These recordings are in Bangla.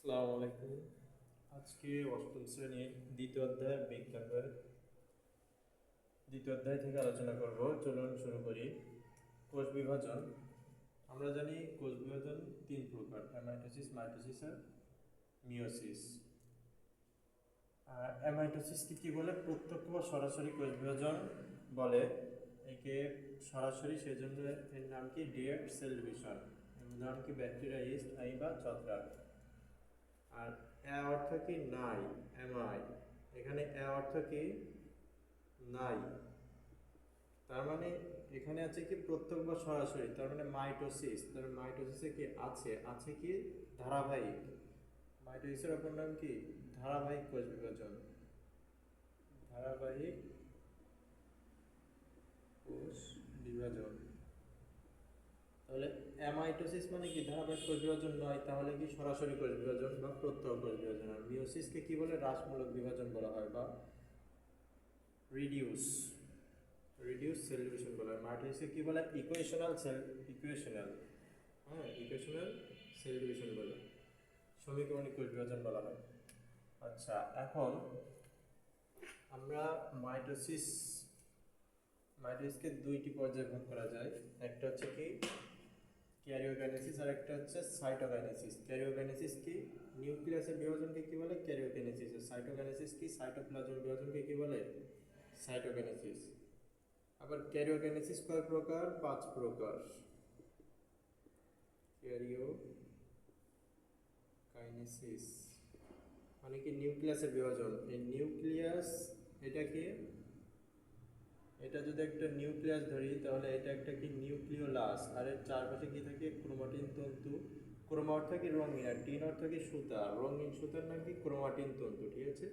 আসসালামু আলাইকুম। আজকে অষ্টম শ্রেণীর দ্বিতীয় অধ্যায় বিজ্ঞান বইয়ের দ্বিতীয় অধ্যায় থেকে আলোচনা করব। চলুন শুরু করি। কোষ বিভাজন। আমরা জানি কোষ বিভাজন তিন প্রকার: অ্যামাইটোসিস, মাইটোসিস আর মিওসিস। আর অ্যামাইটোসিসকে কি বলে? প্রত্যক্ষ বা সরাসরি কোষ বিভাজন বলে। একে সরাসরি, সেজন্য এর নাম কি ডিরেক্ট সেল ডিভিশন। উদাহরণ কি ব্যাকটেরিয়া, ইস্ট, আমিবা, ছত্রাক। আর এ অর্থ কি নাই, এমআই। এখানে এ অর্থ কি নাই, তার মানে এখানে আছে কি প্রত্যক্ষ বা সরাসরি, তার মানে মাইটোসিস। তার মাইটোসিসে কি আছে, আছে কি ধারাবাহিক। মাইটোসিসের অপর নাম কি ধারাবাহিক কোষ বিভাজন। ধারাবাহিক কোষ বিভাজন। তাহলে অ্যামাইটোসিস মানে কি ধারাবাহিক কোষ বিভাজন নয়, তাহলে কি সরাসরি কোষ বিভাজন বা প্রত্যক্ষ কোষ বিভাজন। আর মিওসিসকে কি বলে? হ্রাসমূলক বিভাজন বলা হয় বা রিডিউস রিডিউস সেল ডিভিশন বলা হয়। মাইটোসিসকে কি বলে? Equational cell, equational cell division বলে, সমীকরণিক কোষ বিভাজন বলা হয়। আচ্ছা, এখন আমরা মাইটোসিসকে দুইটি পর্যায়ে ভাগ করা যায়। একটা হচ্ছে কি ক্যারিওকাইনেসিস আর একটা হচ্ছে সাইটোকাইনেসিস। ক্যারিওকাইনেসিস কি? নিউক্লিয়াসের বিভাজনকে কি বলে? ক্যারিওকাইনেসিস। আর সাইটোকাইনেসিস কি? সাইটোপ্লাজমের বিভাজনকে কি বলে? সাইটোকাইনেসিস। আবার ক্যারিওকাইনেসিস কয় প্রকার? 5 প্রকার। ক্যারিওকাইনেসিস মানে কি নিউক্লিয়াসের বিভাজন। এই নিউক্লিয়াস, এটা কি, এটা যদি একটা নিউক্লিয়াস ধরি তাহলে এটা একটা কি নিউক্লিওলাস, আর এর চারপাশে কি থাকে? ক্রোমাটিন তন্তু। ক্রোমা অর্থ কি রঙিন, আর টিন অর্থ কি সুতা। রঙিন সুতার নাম কি? ক্রোমাটিন তন্তু। ঠিক আছে,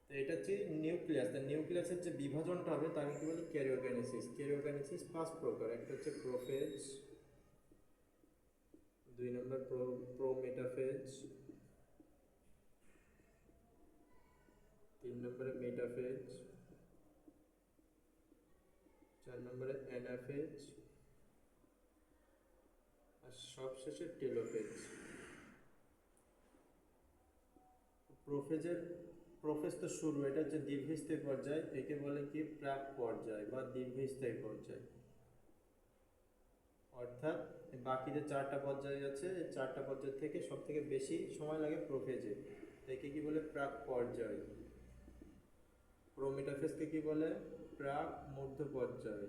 তো এটা হচ্ছে নিউক্লিয়াস। তার নিউক্লিয়াসের যে বিভাজনটা হবে তাকে কি বলে? ক্যারিওকাইনেসিস। ক্যারিওকাইনেসিস 5 প্রকার। একটা হচ্ছে প্রোফেজ, 2 নম্বর প্রোমেটাফেজ, 3 নম্বরে মেটাফেজ, 4 নম্বরে অ্যানাফেজ, আর সবশেষে টেলোফেজ। প্রোফেজের প্রোফেজ তো শুরু, এটা হচ্ছে দীর্ঘস্থায়ী পর্যায়। একে বলে কি প্রাক পর্যায় বা দীর্ঘস্থায়ী পর্যায়। অর্থাৎ বাকি যে 4টা পর্যায় আছে, এই 4টা পর্যায় থেকে সব থেকে বেশি সময় লাগে প্রোফেজে। একে কি বলে? প্রাক পর্যায়। প্রোমেটাফেজকে কি বলে? প্রাক মধ্য পর্যায়।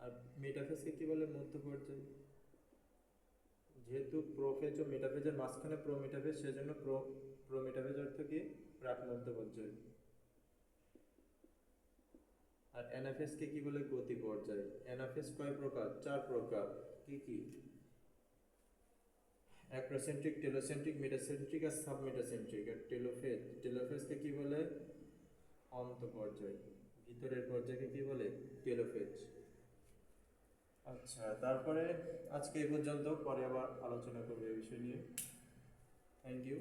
আর মেটাফেজকে কি বলে? মধ্য পর্যায়। যেহেতু প্রোফেজ ও মেটাফেজের মাঝখানে প্রোমেটাফেজ, সেজন্য প্রোমেটাফেজ অর্থ কি প্রাক মধ্য পর্যায়। আর অ্যানাফেজকে কি বলে? গতি পর্যায়। অ্যানাফেজ কয় প্রকার? 4 প্রকার। কি কি? অ্যাক্রোসেন্ট্রিক, টেলোসেন্ট্রিক, মেটাসেন্ট্রিক আর সাবমেটাসেন্ট্রিক। আর টেলোফেজকে কি বলে? অন্ত পর্যায়। ভিতরের পর্যায়কে কি বলে? টেলোফেজ। আচ্ছা, তারপরে আজকে এই পর্যন্ত, পরে আবার আলোচনা করবে এই বিষয় নিয়ে। Thank you.